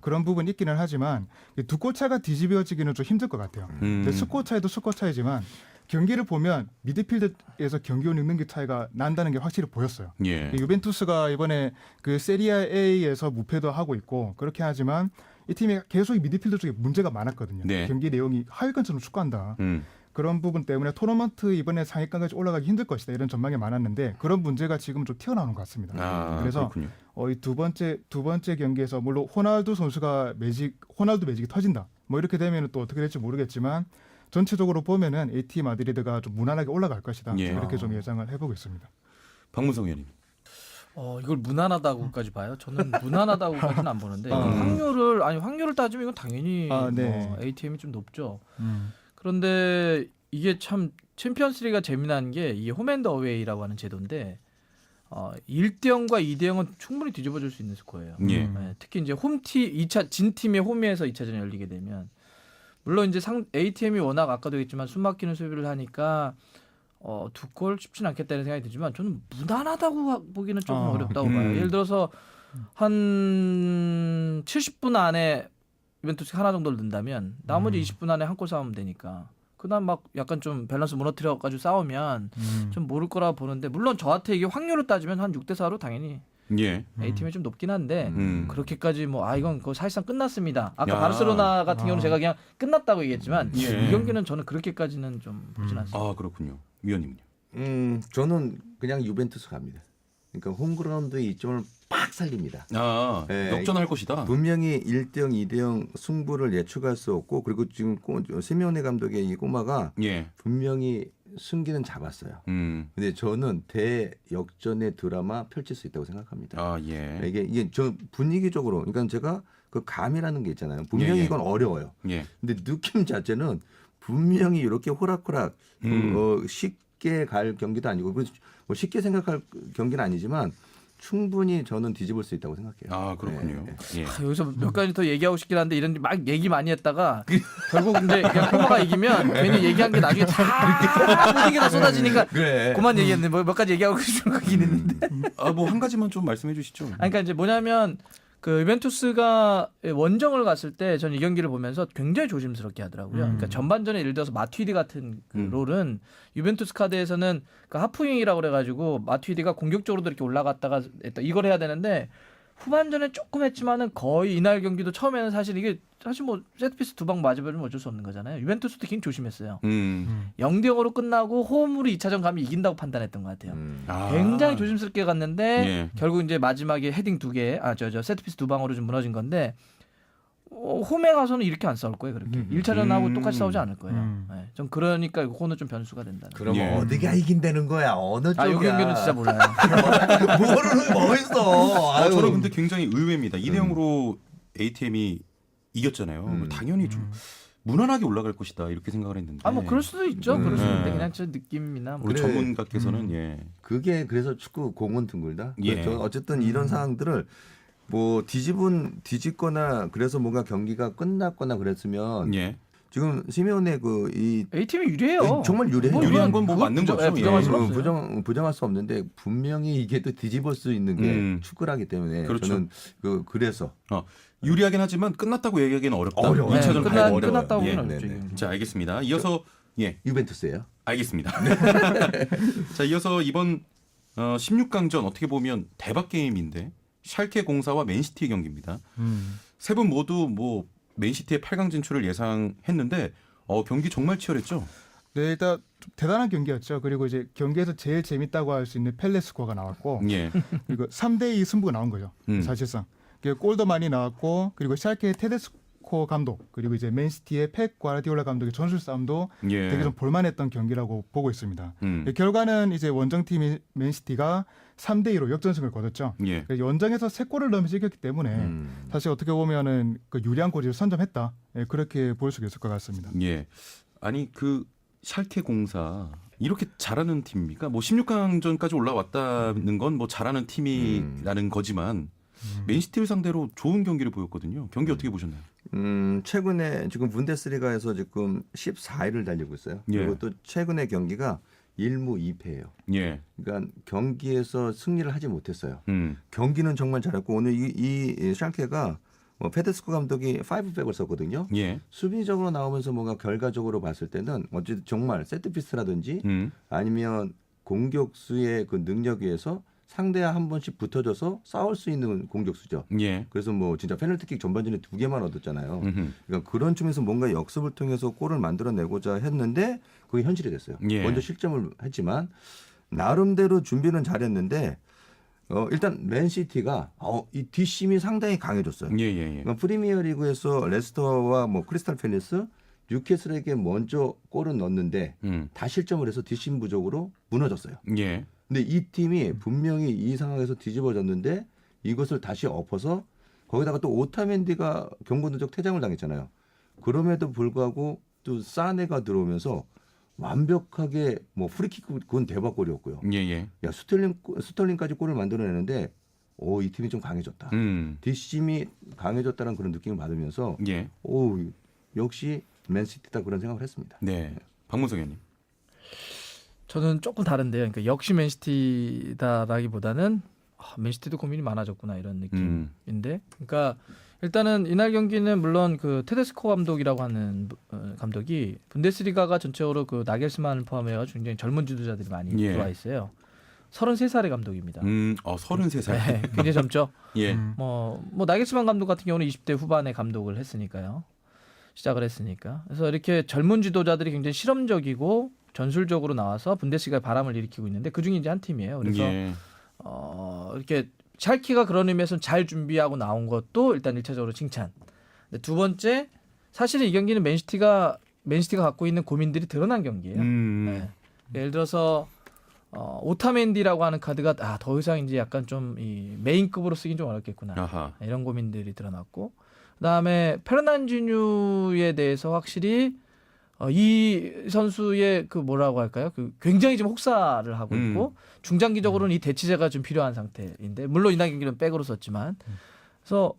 그런 부분이 있기는 하지만 두 골 차가 뒤집어지기는 좀 힘들 것 같아요. 스코어 차이도 스코어 차이지만 경기를 보면 미드필드에서 경기력 능력 차이가 난다는 게 확실히 보였어요. 유벤투스가 이번에 그 세리아 A에서 무패도 하고 있고 그렇게 하지만 이 팀이 계속 미드필드 쪽에 문제가 많았거든요. 경기 내용이 하위권처럼 축구한다. 그런 부분 때문에 토너먼트 이번에 상위권까지 올라가기 힘들 것이다 이런 전망이 많았는데 그런 문제가 지금 좀 튀어나오는 것 같습니다. 그래서 이 두 번째 경기에서 물론 호날두 매직이 터진다. 뭐 이렇게 되면 또 어떻게 될지 모르겠지만 전체적으로 보면은 AT 마드리드가 좀 무난하게 올라갈 것이다. 이렇게 좀 예상을 해보고 있습니다. 박문성 의원님. 이걸 무난하다고까지 봐요? 저는 무난하다고까지는 안 보는데 확률을 따지면 이건 당연히 ATM이 좀 높죠. 그런데 이게 참 챔피언스리그가 재미난 게 이게 홈앤드 어웨이라고 하는 제도인데 1대0과 2대0은 충분히 뒤집어질 수 있는 스코어예요. 특히 이제 진 팀의 홈에서 2차전이 열리게 되면 물론 이제 ATM이 워낙 아까도 했지만 숨막히는 수비를 하니까 두 골 쉽지는 않겠다는 생각이 들지만 저는 무난하다고 보기는 조금 어렵다고 봐요. 예를 들어서 한 70분 안에 유벤투스 하나 정도를 넣는다면 나머지 20분 안에 한 골 싸우면 되니까 그다음 막 약간 좀 밸런스 무너뜨려가지고 싸우면 좀 모를 거라 보는데 물론 저한테 이게 확률을 따지면 한 6대4로 당연히 A팀이 좀 높긴 한데 그렇게까지 이건 사실상 끝났습니다. 아까 바르셀로나 같은 경우는 제가 그냥 끝났다고 얘기했지만 이 경기는 저는 그렇게까지는 좀 보진 않습니다. 그렇군요. 위원님요? 저는 그냥 유벤투스 갑니다. 그러니까 홈그라운드의 이점을 팍 살립니다. 역전할 것이다. 분명히 1대0, 2대0 승부를 예측할 수 없고 그리고 지금 시메오네 감독의 이 꼬마가 분명히 승기는 잡았어요. 근데 저는 대역전의 드라마 펼칠 수 있다고 생각합니다. 이게 저 분위기적으로 그러니까 제가 그 감이라는 게 있잖아요. 분명히 이건 어려워요. 근데 느낌 자체는 분명히 이렇게 호락호락 쉽게 갈 경기도 아니고 뭐 쉽게 생각할 경기는 아니지만 충분히 저는 뒤집을 수 있다고 생각해요. 그렇군요. 여기서 몇 가지 더 얘기하고 싶긴 한데 이런 막 얘기 많이 했다가 결국 이제 그냥 코마가 이기면 괜히 얘기한 게 나중에 다 모든 게 다 쏟아지니까 그만 얘기했네. 몇 가지 얘기하고 싶은 거긴 있는데. 뭐 한 가지만 좀 말씀해 주시죠. 그러니까 이제 뭐냐면 그 유벤투스가 원정을 갔을 때 전 이 경기를 보면서 굉장히 조심스럽게 하더라고요. 그러니까 전반전에 예를 들어서 마투이디 같은 그 롤은 유벤투스 카드에서는 그 하프윙이라고 그래가지고 마투이디가 공격적으로도 이렇게 올라갔다가 이걸 해야 되는데 후반전에 조금 했지만은 거의 이날 경기도 처음에는 사실 이게 사실 뭐 세트피스 2방 맞으면 어쩔 수 없는 거잖아요. 유벤투스도 굉장히 조심했어요. 0대0으로 끝나고 홈으로 2차전 가면 이긴다고 판단했던 것 같아요. 굉장히 조심스럽게 갔는데 예. 결국 이제 마지막에 헤딩 2개, 세트피스 2방으로 좀 무너진 건데 홈에 가서는 이렇게 안 싸울 거예요. 그렇게 1차전하고 똑같이 싸우지 않을 거예요. 네. 좀 그러니까 그거는 좀 변수가 된다. 그럼 예. 어디가 이긴다는 거야? 어느 쪽이야? 이 경기는 진짜 몰라요. 모르는 뭐 있어? 아유. 저는 근데 굉장히 의외입니다. 2대0으로 ATM이 이겼잖아요. 당연히 좀 무난하게 올라갈 것이다 이렇게 생각을 했는데. 뭐 그럴 수도 있죠. 그럴 수도 있는데 네. 그냥 저 느낌이나 뭐. 우리 전문가께서는 예. 그게 그래서 축구 공은 둥글다. 예. 저 어쨌든 이런 상황들을 뭐 뒤집거나 그래서 뭔가 경기가 끝났거나 그랬으면 예. 지금 시메온의 이 A팀이 유리해요. 정말 유리해요. 유리한 건 뭐 그거 맞는 거죠. 부정할 예. 수는 없어요. 부정할 수 없는데 분명히 이게 또 뒤집을 수 있는 게 축구라기 때문에 그렇죠. 저는 그래서 유리하긴 하지만 끝났다고 얘기하기는 어렵다. 어려워요. 2차전 네, 가야 끝났다고 예. 보면 어렵죠. 자, 알겠습니다. 이어서 예. 유벤투스예요. 알겠습니다. 자, 이어서 이번 16강전 어떻게 보면 대박 게임인데 샬케 04와 맨시티의 경기입니다. 세 분 모두 뭐 맨시티의 8강 진출을 예상했는데 경기 정말 치열했죠. 네, 일단 좀 대단한 경기였죠. 그리고 이제 경기에서 제일 재밌다고 할 수 있는 펠레 스코어가 나왔고 예. 그리고 3대2 승부가 나온 거죠. 사실상. 골도 많이 나왔고 그리고 샬케의 테데스코 감독 그리고 이제 맨시티의 펩 과르디올라 감독의 전술 싸움도 예. 되게 좀 볼만했던 경기라고 보고 있습니다. 음. 결과는 이제 원정팀인 맨시티가 3대2로 역전승을 거뒀죠. 예. 연장에서 3골을 넣으면서 이겼기 때문에 사실 어떻게 보면은 그 유리한 고지를 선점했다. 그렇게 볼 수 있을 것 같습니다. 예. 아니 그 샬케 04 이렇게 잘하는 팀입니까? 뭐 16강전까지 올라왔다는 건 뭐 잘하는 팀이라는 거지만 맨시티를 상대로 좋은 경기를 보였거든요. 경기 어떻게 보셨나요? 최근에 지금 분데스리가에서 지금 14위를 달리고 있어요. 예. 그리고 또 최근의 경기가 1무 2패예요. 예. 그러니까 경기에서 승리를 하지 못했어요. 음. 경기는 정말 잘했고 오늘 이 샬케가 페데스코 감독이 5백을 썼거든요. 예. 수비적으로 나오면서 뭔가 결과적으로 봤을 때는 어쨌든 정말 세트피스라든지 아니면 공격수의 그 능력에 의해서 상대와 한 번씩 붙어져서 싸울 수 있는 공격수죠. 예. 그래서 뭐 진짜 페널티킥 전반전에 2개만 얻었잖아요. 음흠. 그러니까 그런 쯤에서 뭔가 역습을 통해서 골을 만들어내고자 했는데 그게 현실이 됐어요. 예. 먼저 실점을 했지만 나름대로 준비는 잘했는데 일단 맨시티가 이 뒷심이 상당히 강해졌어요. 예, 예, 예. 그러니까 프리미어리그에서 레스터와 뭐 크리스탈 팰리스, 뉴캐슬에게 먼저 골은 넣었는데 다 실점을 해서 뒷심 부족으로 무너졌어요. 예. 근데 이 팀이 분명히 이 상황에서 뒤집어졌는데 이것을 다시 엎어서 거기다가 또 오타멘디가 경고 누적 퇴장을 당했잖아요. 그럼에도 불구하고 또 사네가 들어오면서 완벽하게 뭐 프리킥 그건 대박골이었고요. 예, 예. 야 스털링까지 골을 만들어내는데 이 팀이 좀 강해졌다. 뒷심이 강해졌다는 그런 느낌을 받으면서 예. 역시 맨시티다 그런 생각을 했습니다. 네. 박문석 의원님. 저는 조금 다른데요. 그러니까 역시 맨시티다라기보다는 맨시티도 고민이 많아졌구나 이런 느낌인데, 그러니까 일단은 이날 경기는 물론 그 테데스코 감독이라고 하는 감독이 분데스리가가 전체적으로 그 나겔스만을 포함해서 굉장히 젊은 지도자들이 많이 들어와 있어요. 33살의 감독입니다. 33살. 네, 굉장히 젊죠. 예. 뭐 나겔스만 감독 같은 경우는 20대 후반에 감독을 했으니까요. 시작을 했으니까. 그래서 이렇게 젊은 지도자들이 굉장히 실험적이고 전술적으로 나와서 분데스리가에 바람을 일으키고 있는데 그중에 이제 한 팀이에요. 그래서 예. 이렇게 샬키가 그런 의미에서 잘 준비하고 나온 것도 일단 1차적으로 칭찬. 근데 두 번째, 사실은 이 경기는 맨시티가 갖고 있는 고민들이 드러난 경기예요. 네. 예를 들어서 오타멘디라고 하는 카드가 더 이상 이제 약간 좀 이 메인급으로 쓰긴 좀 어렵겠구나. 아하. 이런 고민들이 드러났고, 그다음에 페르난지뉴에 대해서 확실히 이 선수의 그 뭐라고 할까요? 그 굉장히 지금 혹사를 하고 있고 중장기적으로는 이 대치제가 좀 필요한 상태인데, 물론 이날 경기는 백으로 썼지만, 그래서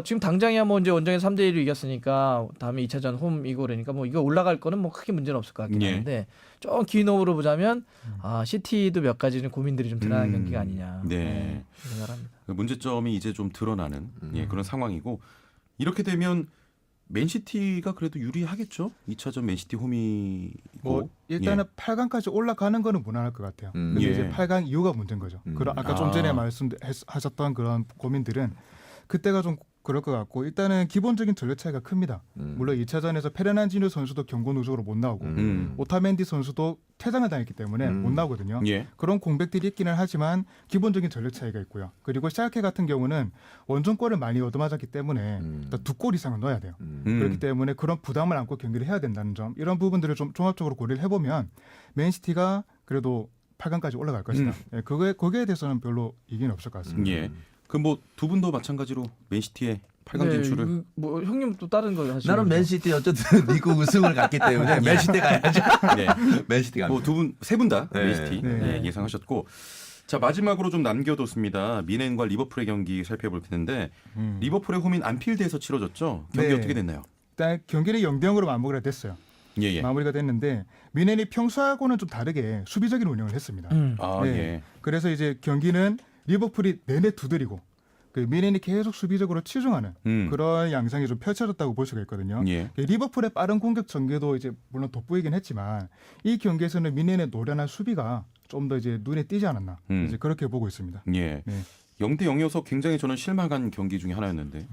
지금 당장이야 뭐 이제 원정에서 3대1로 이겼으니까 다음에 2차전 홈 이거 그러니까 뭐 이거 올라갈 거는 뭐 크게 문제는 없을 것 같긴 한데, 좀 긴 호흡으로 보자면 시티도 몇 가지는 고민들이 좀 드러나는 경기가 아니냐. 네. 생각합니다. 문제점이 이제 좀 드러나는 그런 상황이고, 이렇게 되면 맨시티가 그래도 유리하겠죠? 2차전 맨시티 홈이고. 뭐 일단은 8강까지 올라가는 거는 무난할 것 같아요. 근데 예. 이제 8강 이후가 문제인 거죠. 그런 아까 좀 전에 말씀하셨던 그런 고민들은 그때가 좀 그럴 것 같고 일단은 기본적인 전력 차이가 큽니다. 물론 2차전에서 페르난지뉴 선수도 경고 누적으로 못 나오고 오타멘디 선수도 퇴장을 당했기 때문에 못 나오거든요. 예. 그런 공백들이 있기는 하지만 기본적인 전력 차이가 있고요. 그리고 샬케 같은 경우는 원정골을 많이 얻어맞았기 때문에 일단 2골 이상은 넣어야 돼요. 그렇기 때문에 그런 부담을 안고 경기를 해야 된다는 점 이런 부분들을 좀 종합적으로 고려를 해보면 맨시티가 그래도 8강까지 올라갈 것이다. 예, 거기에 대해서는 별로 이견이 없을 것 같습니다. 예. 그 뭐 두 분도 마찬가지로 맨시티의 8강 진출을 뭐 형님 또 다른 거 하시죠? 나는 맨시티 어쨌든 미국 우승을 갔기 때문에 맨시티 가야죠. 네. 맨시티 갑니다. 뭐 두 분 세 분 다 네. 맨시티 네. 예상하셨고 자 마지막으로 좀 남겨뒀습니다. 미넨과 리버풀의 경기 살펴볼 텐데 리버풀의 홈인 안필드에서 치러졌죠. 경기 네. 어떻게 됐나요? 일단 경기는 0대0으로 마무리가 됐어요. 예. 마무리가 됐는데 미넨이 평소하고는 좀 다르게 수비적인 운영을 했습니다. 아 네. 예. 그래서 이제 경기는 리버풀이 내내 두드리고 그 미넨이 계속 수비적으로 치중하는 그런 양상이 좀 펼쳐졌다고 볼 수가 있거든요. 예. 리버풀의 빠른 공격 전개도 이제 물론 돋보이긴 했지만 이 경기에서는 미넨의 노련한 수비가 좀 더 이제 눈에 띄지 않았나 이제 그렇게 보고 있습니다. 예. 네. 0대 0이어서 굉장히 저는 실망한 경기 중에 하나였는데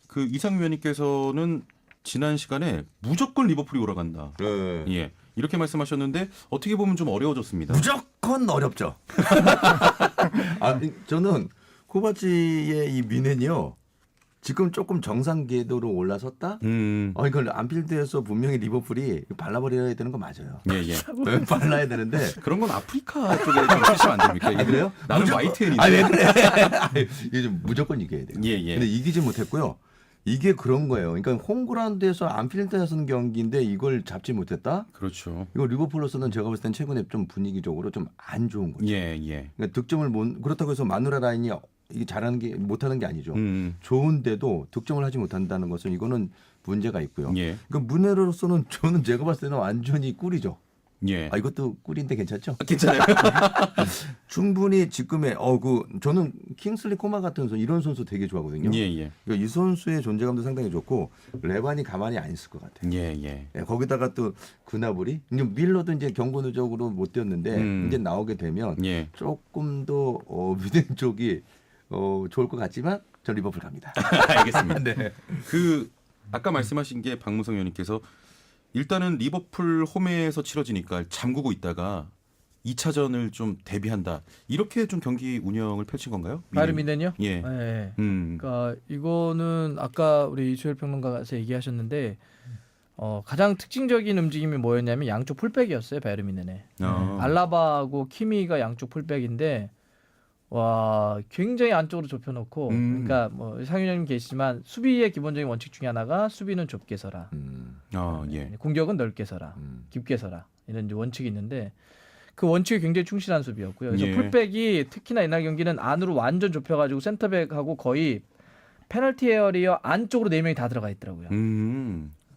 그 이상 위원님께서는 지난 시간에 무조건 리버풀이 올라간다. 네. 예. 이렇게 말씀하셨는데 어떻게 보면 좀 어려워졌습니다. 무조건 어렵죠. 저는 코바치의 이 미넨이요. 지금 조금 정상 궤도로 올라섰다. 이걸 안필드에서 분명히 리버풀이 발라버려야 되는 거 맞아요. 예, 예. 발라야 되는데. 그런 건 아프리카 쪽에 좀 쓰시면 안 됩니까? 아, 그래요? 나는 무조건- YTN인데. 왜 그래? 이게 좀 무조건 이겨야 돼요. 예, 예. 근데 이기지 못했고요. 이게 그런 거예요. 그러니까 홈그라운드에서 안필드에서는 경기인데 이걸 잡지 못했다. 그렇죠. 이거 리버풀로서는 제가 봤을 땐 최근에 좀 분위기적으로 좀 안 좋은 거죠. 예, 예. 그러니까 득점을 못 그렇다고 해서 마누라 라인이 이게 잘하는 게 못하는 게 아니죠. 좋은데도 득점을 하지 못한다는 것은 이거는 문제가 있고요. 예. 그러니까 문제로서는 저는 제가 봤을 때는 완전히 꿀이죠. 예. 이것도 꿀인데 괜찮죠? 괜찮아요. 충분히 지금의 저는 킹슬리 코마 같은 선수 이런 선수 되게 좋아하거든요. 예, 예. 그러니까 이 선수의 존재감도 상당히 좋고 레반이 가만히 안 있을 것 같아요. 예, 예. 예, 거기다가 또 그나브리 밀러도 이제 경고 누적으로 못 뛰었는데 이제 나오게 되면 예. 조금 더 미넨 쪽이 좋을 것 같지만 전 리버풀 갑니다. 알겠습니다. 네. 그 아까 말씀하신 게 박무성 의원님께서 일단은 리버풀 홈에서 치러지니까 잠그고 있다가 2차전을 좀 대비한다. 이렇게 좀 경기 운영을 펼친 건가요? 바이에른 미넨이요? 예. 네. 그러니까 이거는 아까 우리 이수열 평론가께서 얘기하셨는데 가장 특징적인 움직임이 뭐였냐면 양쪽 풀백이었어요. 바이에른 미넨에. 알라바하고 키미가 양쪽 풀백인데 와 굉장히 안쪽으로 좁혀놓고 그러니까 뭐 상윤님 계시지만 수비의 기본적인 원칙 중에 하나가 수비는 좁게 서라. 예. 공격은 넓게 서라. 깊게 서라. 이런 이제 원칙이 있는데 그 원칙에 굉장히 충실한 수비였고요. 그래서 예. 풀백이 특히나 이날 경기는 안으로 완전 좁혀가지고 센터백하고 거의 페널티 에어리어 안쪽으로 4명이 다 들어가 있더라고요.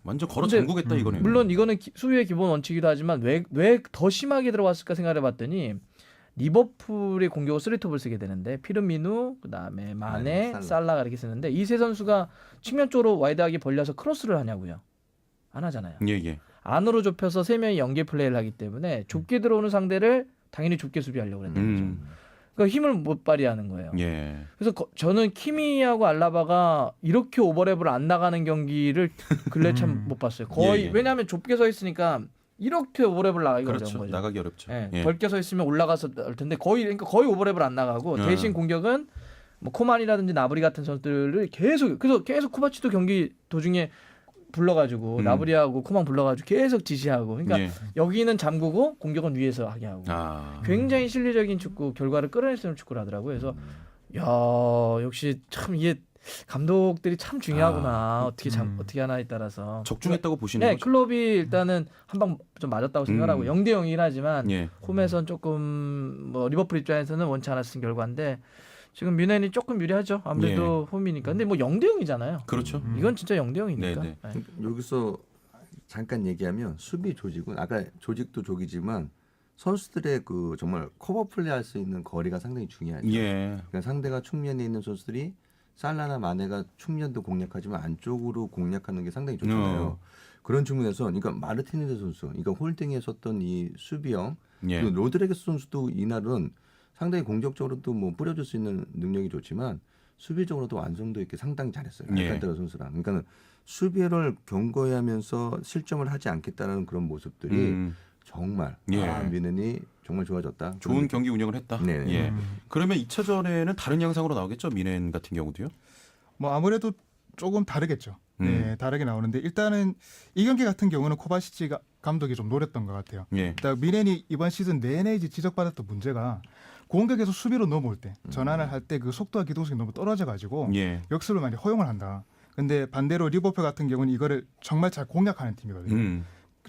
완전 걸어 근데 잠그겠다 이거네요. 물론 이거는 수비의 기본 원칙이기도 하지만 왜 더 심하게 들어갔을까 생각을 해봤더니 리버풀의 공격을 3톱을 쓰게 되는데 피르미누 그다음에 마네, 살라가 이렇게 쓰는데 이 세 선수가 측면 쪽으로 와이드하게 벌려서 크로스를 하냐고요. 안 하잖아요. 예, 예. 안으로 좁혀서 3명이 연계 플레이를 하기 때문에 좁게 들어오는 상대를 당연히 좁게 수비하려고 그랬다는 거죠. 그러니까 힘을 못 발휘하는 거예요. 예. 그래서 저는 키미하고 알라바가 이렇게 오버랩을 안 나가는 경기를 근래 참 못 봤어요. 거의 예, 예. 왜냐하면 좁게 서 있으니까 이렇게 오버랩을 나가기가 그렇죠. 어려운 거죠. 나가기 어렵죠. 예, 예. 넓게 서 있으면 올라가서 할 텐데 거의 오버랩을 안 나가고 대신 공격은 뭐 코만이라든지 나브리 같은 선수들을 계속 코바치도 경기 도중에 불러가지고 나브리하고 코만 불러가지고 계속 지시하고 그러니까 예. 여기는 잠그고 공격은 위에서 하게 하고 굉장히 실리적인 축구 결과를 끌어낼 수 있는 축구를 하더라고요. 그래서 야 역시 참 이게 감독들이 참 중요하구나. 어떻게 하나에 따라서 적중했다고 보시는 네, 거죠? 클럽이 일단은 한 방 좀 맞았다고 생각하고 0대 0이긴 하지만 예. 홈에선 조금 뭐 리버풀 입장에서는 원치 않았을 결과인데 지금 뮌헨이 조금 유리하죠. 아무래도 홈이니까. 근데 뭐 0대 0이잖아요. 그렇죠. 이건 진짜 0대 0이니까. 네, 네. 여기서 잠깐 얘기하면 수비 조직은 아까 조직도 조직이지만 선수들의 그 정말 커버 플레이할 수 있는 거리가 상당히 중요하죠. 예. 그러니까 상대가 측면에 있는 선수들이 살라나 마네가 측면도 공략하지만 안쪽으로 공략하는 게 상당히 좋잖아요. 그런 측면에서 그러니까 마르티네즈 선수, 그러니까 홀딩에 섰던 이 수비형, 예. 그리고 로드리게스 선수도 이날은 상당히 공격적으로도 뭐 뿌려줄 수 있는 능력이 좋지만 수비적으로도 완성도 있게 상당히 잘했어요. 예. 알칸타라 선수랑. 그러니까 수비를 경고하면서 실점을 하지 않겠다는 그런 모습들이 정말 예. 미넨이 정말 좋아졌다. 좋은 경기 운영을 했다. 네. 예. 그러면 2차전에는 다른 양상으로 나오겠죠? 미넨 같은 경우도요? 뭐 아무래도 조금 다르겠죠. 네, 다르게 나오는데 일단은 이 경기 같은 경우는 코바시치 감독이 좀 노렸던 것 같아요. 예. 일단 미넨이 이번 시즌 내내 이제 지적받았던 문제가 공격에서 수비로 넘어올 때 전환을 할 때 그 속도와 기동성이 너무 떨어져가지고 예. 역습을 많이 허용을 한다. 근데 반대로 리버풀 같은 경우는 이거를 정말 잘 공략하는 팀이거든요.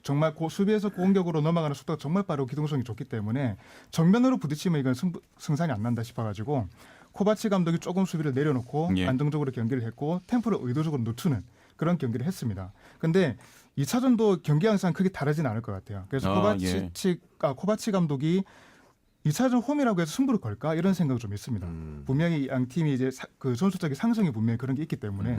정말 수비에서 공격으로 넘어가는 속도가 정말 빠르고 기동성이 좋기 때문에 정면으로 부딪히면 이건 승산이 안 난다 싶어가지고 코바치 감독이 조금 수비를 내려놓고 예. 안정적으로 경기를 했고 템포를 의도적으로 늦추는 그런 경기를 했습니다. 근데 2차전도 경기 양상 크게 다르진 않을 것 같아요. 그래서 코바치 감독이 2차전 홈이라고 해서 승부를 걸까 이런 생각이 좀 있습니다. 분명히 양 팀이 이제 그 선수적인 상승이 분명히 그런 게 있기 때문에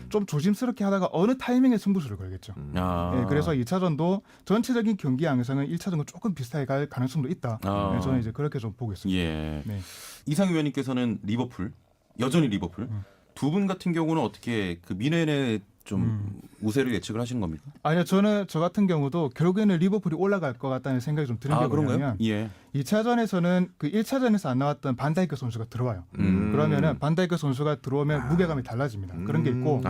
좀 조심스럽게 하다가 어느 타이밍에 승부수를 걸겠죠. 네, 그래서 2차전도 전체적인 경기 양상은 1차전과 조금 비슷하게 갈 가능성도 있다. 네, 저는 이제 그렇게 좀 보고 있습니다. 예. 네. 이상 위원님께서는 리버풀, 여전히 리버풀. 두 분 같은 경우는 어떻게 그 미넨의 좀 우세를 예측을 하시는 겁니까? 아니요, 저 같은 경우도 결국에는 리버풀이 올라갈 것 같다는 생각이 좀 드는 게 뭐냐면 예. 2차전에서는 그 1차전에서 안 나왔던 반다이크 선수가 들어와요. 그러면은 반다이크 선수가 들어오면 무게감이 달라집니다. 그런 게 있고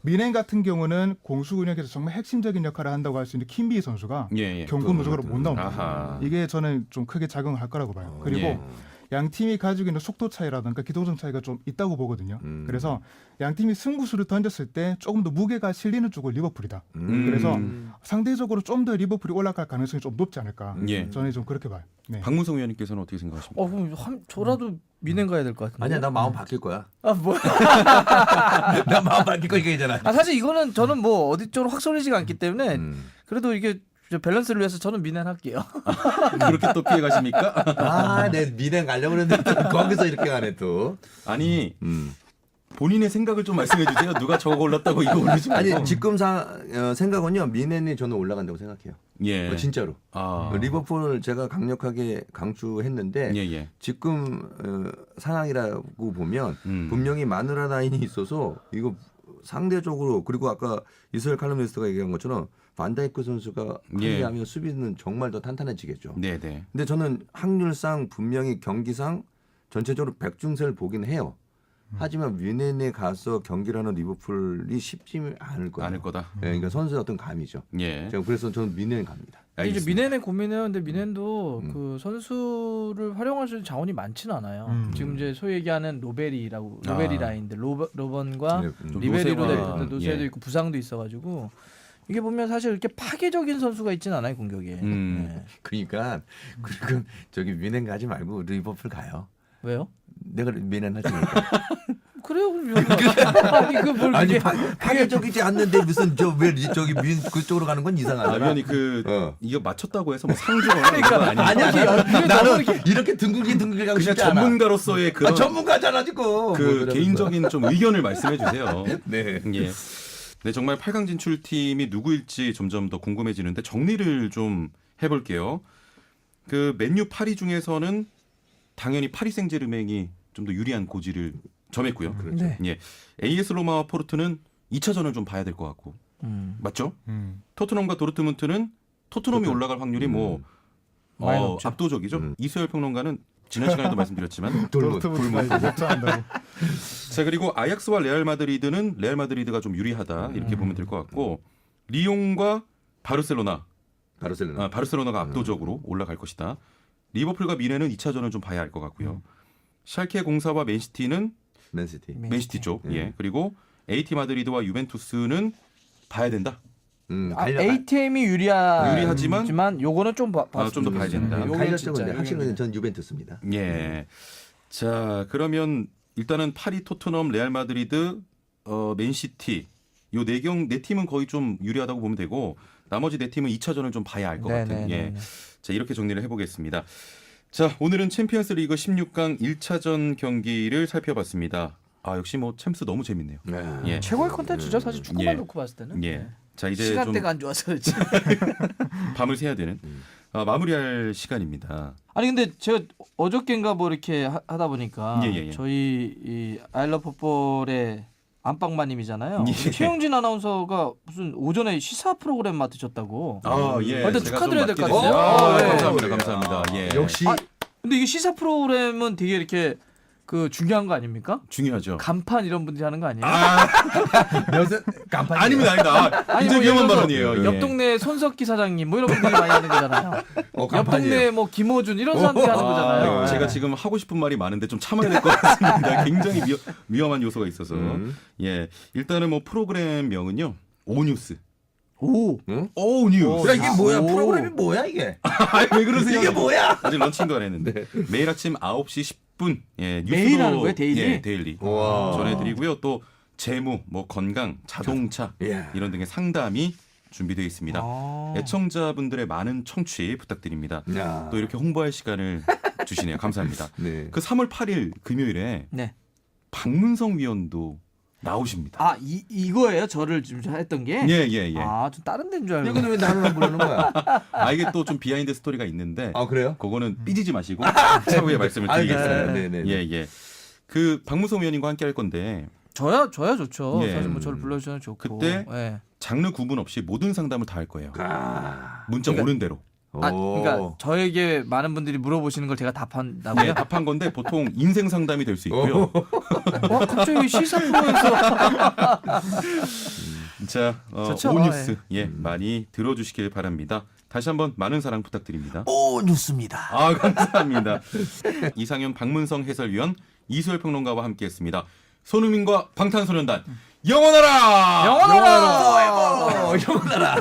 미넨 같은 경우는 공수 운영에서 정말 핵심적인 역할을 한다고 할 수 있는 킴비 선수가 경고 누적으로 못 나옵니다. 이게 저는 좀 크게 작용을 할 거라고 봐요. 그리고 양 팀이 가지고 있는 속도 차이라든가 기동성 차이가 좀 있다고 보거든요. 그래서 양 팀이 승부수를 던졌을 때 조금 더 무게가 실리는 쪽은 리버풀이다. 그래서 상대적으로 좀 더 리버풀이 올라갈 가능성이 좀 높지 않을까. 저는 좀 그렇게 봐요. 네. 박문성 위원님께서는 어떻게 생각하십니까? 그럼 저라도 미넨 가야 될 것 같은데. 아니야, 나 마음 바뀔 거야. 아 뭐야? 나 마음 바뀔 거 이거잖아. 사실 이거는 저는 뭐 어디 쪽으로 확 쏠리지가 않기 때문에 그래도 이게 밸런스를 위해서 저는 미넨 할게요. 그렇게 또 피해 가십니까? 내 미넨 가려고 그랬는데 거기서 이렇게 가네 또. 아니 본인의 생각을 좀 말씀해 주세요. 누가 저거 골랐다고 이거 올리지 말고. 아니 지금 생각은요, 미넨이 저는 올라간다고 생각해요. 예. 진짜로. 리버풀 제가 강력하게 강추했는데 지금 상황이라고 보면 분명히 마누라 라인이 있어서 이거 상대적으로, 그리고 아까 이스라엘 칼럼니스트가 얘기한 것처럼 반다이크 선수가 합류하면 수비는 정말 더 탄탄해지겠죠. 네네. 근데 저는 확률상 분명히 경기상 전체적으로 백중세를 보긴 해요. 하지만 미넨에 가서 경기를 하는 리버풀이 쉽지 않을 거다. 네, 그러니까 선수의 어떤 감이죠. 제가 그래서 저는 미넨 갑니다. 이제 미넨의 고민은 근데 미넨도 그 선수를 활용할 수 있는 자원이 많지는 않아요. 지금 이제 소위 얘기하는 로베리 라인들 로번과 리베리로 될 노세도 있고 부상도 있어가지고 이게 보면 사실 이렇게 파괴적인 선수가 있지는 않아요 공격에. 네. 그러니까 그리고 저기 미넨 가지 말고 리버풀 가요. 왜요? 내가 미넨 하시니까. 그래요? 아니 파괴적이지 않는데 무슨 왜 저기 그쪽으로 가는 건 이상하잖아. 위원이 이거 맞췄다고 해서 뭐 상주거나 그러니까 아니야. 나는 이렇게 둥글게 가고 싶지 않아. 전문가로서의 그런 전문가잖아 지금. 그 개인적인 좀 의견을 말씀해 주세요. 네. 예. 네, 정말 8강 진출팀이 누구일지 점점 더 궁금해지는데 정리를 좀 해볼게요. 그 맨유 파리 중에서는 당연히 파리 생제르맹이 좀 더 유리한 고지를 점했고요. 그렇죠. 네. 예. AS 로마와 포르투는 2차전을 좀 봐야 될 것 같고. 맞죠? 토트넘과 도르트문트는 토트넘이 올라갈 확률이 압도적이죠. 이수열 평론가는 지난 시간에도 말씀드렸지만 도르트문트 못한다고. 자, 그리고 아약스와 레알 마드리드가 좀 유리하다 이렇게 보면 될 것 같고, 리옹과 바르셀로나가 압도적으로 올라갈 것이다. 리버풀과 미넨은 2차전을 좀 봐야 할 것 같고요. 샬케 04와 맨시티는 맨시티 쪽. 예. 그리고 AT 마드리드와 유벤투스는 봐야 된다. ATM이 유리하지만 요거는 좀 더 봐야 된다. 갈렸죠. 확실히 전 유벤투스입니다. 예. 자, 그러면 일단은 파리, 토트넘, 레알 마드리드, 맨시티 요 네 팀은 거의 좀 유리하다고 보면 되고, 나머지 네 팀은 2차전을 좀 봐야 할 것 같은. 예. 자, 이렇게 정리를 해보겠습니다. 자, 오늘은 챔피언스 리그 16강 1차전 경기를 살펴봤습니다. 역시 뭐 챔스 너무 재밌네요. 네. 예. 최고의 콘텐츠죠 사실 축구만 놓고 봤을 때는. 예. 자 이제 시간대가 좀 안 좋아서 그렇지. 밤을 새야 되는 마무리할 시간입니다. 아니 근데 제가 어저께인가 뭐 이렇게 하다 보니까 예. 저희 이 아이러브 풋볼의 안방마님이잖아요. 예. 최영진 아나운서가 무슨 오전에 시사 프로그램 맡으셨다고. 예. 근데 제가 축하드려야 좀 될것 맡게 같아요. 됐어요. 네. 감사합니다. 감사합니다. 예. 역시 근데 이게 시사 프로그램은 되게 이렇게 그 중요한 거 아닙니까? 중요하죠. 간판 이런 분들이 하는 거 아니에요? 몇은 간판이 아닙니다. 아니, 굉장히 뭐 위험한 예를 들어서 발언이에요. 옆 예. 동네 손석기 사장님 뭐 이런 분들이 많이 하는 거잖아요. 옆 간판이에요. 동네 뭐 김호준 이런 사람들이 하는 거잖아요. 제가 지금 하고 싶은 말이 많은데 좀 참아야 될 것 같습니다. 굉장히 위험한 요소가 있어서. 예. 일단은 뭐 프로그램명은요. 오뉴스. 오. 오뉴스. 야, 이게 뭐야? 오. 프로그램이 뭐야 이게? 왜 그러세요? 이게 뭐야? 아직 런칭도 안 했는데 매일 아침 9시 10분 예, 뉴스도 매일 하는 거예요? 데일리? 예, 데일리 와. 전해드리고요. 또 재무, 뭐 건강, 자동차 예. 이런 등의 상담이 준비되어 있습니다. 아. 애청자분들의 많은 청취 부탁드립니다. 야. 또 이렇게 홍보할 시간을 주시네요. 감사합니다. 네. 그 3월 8일 금요일에 네. 박문성 위원도 나오십니다. 아, 이거예요? 저를 지금 했던 게? 예. 아, 좀 다른 데인 줄 야, 알고. 근데 왜 나는 안 부르는 거야? 이게 또 좀 비하인드 스토리가 있는데 아 그래요? 그거는 삐지지 마시고 차후에 말씀을 드리겠습니다. 네네. 예. 그 박무성 위원님과 함께 할 건데 저야 좋죠. 예. 사실 뭐 저를 불러주셔도 좋고. 그때 예. 장르 구분 없이 모든 상담을 다 할 거예요. 아. 문자 오는 대로. 그러니까 저에게 많은 분들이 물어보시는 걸 제가 답한다고요? 네, 답한 건데 보통 인생 상담이 될 수 있고요. 갑자기 시사 프로에서 자, 좋죠. 오뉴스 많이 들어주시길 바랍니다. 다시 한번 많은 사랑 부탁드립니다. 오 뉴스입니다. 감사합니다. 이상현 박문성 해설위원 이수열 평론가와 함께했습니다. 손흥민과 방탄소년단 영원하라! 영원하라! 영원하라.